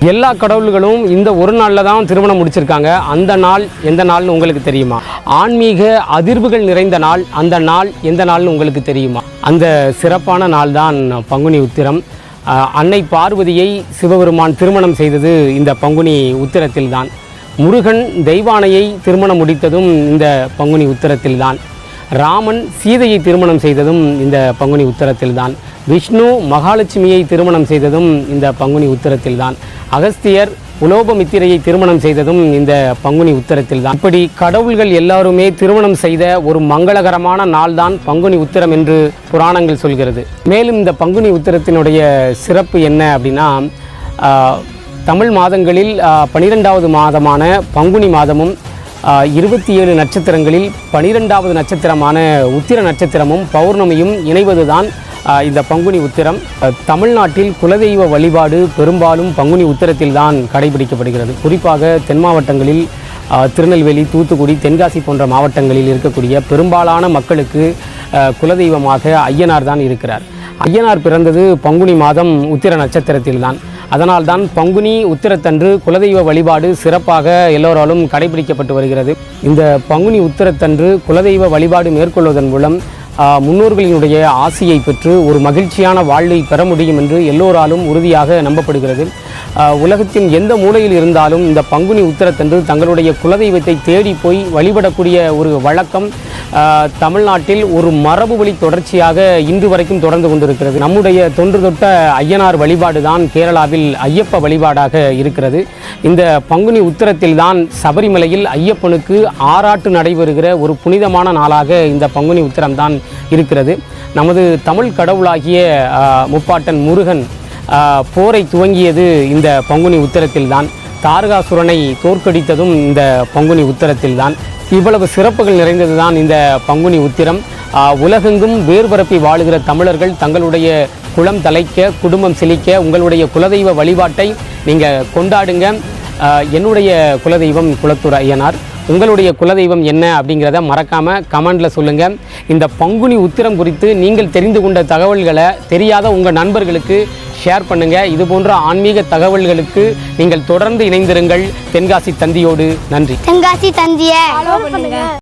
எல்லா கடவுள்களும் இந்த ஒரு நாளில் தான் திருமணம் முடிச்சிருக்காங்க. அந்த நாள் எந்த நாள்னு உங்களுக்கு தெரியுமா? ஆன்மீக அதிர்வுகள் நிறைந்த நாள், அந்த நாள் எந்த நாள்னு உங்களுக்கு தெரியுமா? அந்த சிறப்பான நாள் தான் பங்குனி உத்திரம். அன்னை பார்வதியை சிவபெருமான் திருமணம் செய்தது இந்த பங்குனி உத்திரத்தில்தான். முருகன் தெய்வானையை திருமணம் முடித்ததும் இந்த பங்குனி உத்திரத்தில்தான். ராமன் சீதையை திருமணம் செய்ததும் இந்த பங்குனி உத்திரத்தில்தான். விஷ்ணு மகாலட்சுமியை திருமணம் செய்ததும் இந்த பங்குனி உத்திரத்தில்தான். அகஸ்தியர் உலோபமித்திரையை திருமணம் செய்ததும் இந்த பங்குனி உத்திரத்தில்தான். இப்படி கடவுள்கள் எல்லாருமே திருமணம் செய்த ஒரு மங்களகரமான நாள்தான் பங்குனி உத்திரம் என்று புராணங்கள் சொல்கிறது. மேலும் இந்த பங்குனி உத்திரத்தினுடைய சிறப்பு என்ன அப்படின்னா, தமிழ் மாதங்களில் 12வது மாதமான பங்குனி மாதமும் 27 நட்சத்திரங்களில் 12வது நட்சத்திரமான உத்திர நட்சத்திரமும் பௌர்ணமியும் இணைவதுதான் இந்த பங்குனி உத்திரம். தமிழ்நாட்டில் குலதெய்வ வழிபாடு பெரும்பாலும் பங்குனி உத்திரத்தில் தான் கடைபிடிக்கப்படுகிறது. குறிப்பாக தென் மாவட்டங்களில் திருநெல்வேலி, தூத்துக்குடி, தென்காசி போன்ற மாவட்டங்களில் இருக்கக்கூடிய பெரும்பாலான மக்களுக்கு குலதெய்வமாக ஐயனார் தான் இருக்கிறார். ஐயனார் பிறந்தது பங்குனி மாதம் உத்திர நட்சத்திரத்தில்தான். அதனால்தான் பங்குனி உத்திரத்தன்று குலதெய்வ வழிபாடு சிறப்பாக எல்லோராலும் கடைபிடிக்கப்பட்டு வருகிறது. இந்த பங்குனி உத்திரத்தன்று குலதெய்வ வழிபாடு மேற்கொள்வதன் மூலம் முன்னோர்களினுடைய ஆசியை பெற்று ஒரு மகிழ்ச்சியான வாழ்வை பெற முடியும் என்று எல்லோராலும் உறுதியாக நம்பப்படுகிறது. உலகத்தின் எந்த மூலையில் இருந்தாலும் இந்த பங்குனி உத்திரத்தன்று தங்களுடைய குலதெய்வத்தை தேடி போய் வழிபடக்கூடிய ஒரு வழக்கம் தமிழ்நாட்டில் ஒரு மரபு வழி தொடர்ச்சியாக இன்று வரைக்கும் தொடர்ந்து கொண்டிருக்கிறது. நம்முடைய தொன்று தொட்ட ஐயனார் வழிபாடு தான் கேரளாவில் ஐயப்ப வழிபாடாக இருக்கிறது. இந்த பங்குனி உத்திரத்தில் தான் சபரிமலையில் ஐயப்பனுக்கு ஆராட்டு நடைபெறுகிற ஒரு புனிதமான நாளாக இந்த பங்குனி உத்திரம்தான் இருக்கிறது. நமது தமிழ் கடவுளாகிய முப்பாட்டன் முருகன் போரை துவங்கியது இந்த பங்குனி உத்திரத்தில்தான். தாரகாசுரனை தோற்கடித்ததும் இந்த பங்குனி உத்திரத்தில்தான். இவ்வளவு சிறப்புகள் நிறைந்ததுதான் இந்த பங்குனி உத்திரம். உலகெங்கும் வேர் பரப்பி வாழுகிற தமிழர்கள் தங்களுடைய குலம் தலைக்க, குடும்பம் செழிக்க உங்களுடைய குலதெய்வ வழிபாட்டை நீங்கள் கொண்டாடுங்க. என்னுடைய குலதெய்வம் குலத்தூர் ஐயனார். உங்களுடைய குலதெய்வம் என்ன அப்படிங்கிறத மறக்காமல் கமெண்டில் சொல்லுங்கள். இந்த பங்குனி உத்திரம் குறித்து நீங்கள் தெரிந்து கொண்ட தகவல்களை தெரியாத உங்கள் நண்பர்களுக்கு ஷேர் பண்ணுங்கள். இது போன்ற ஆன்மீக தகவல்களுக்கு நீங்கள் தொடர்ந்து இணைந்திருங்கள். தென்காசி தந்தியோடு. நன்றி. தென்காசி தந்தியை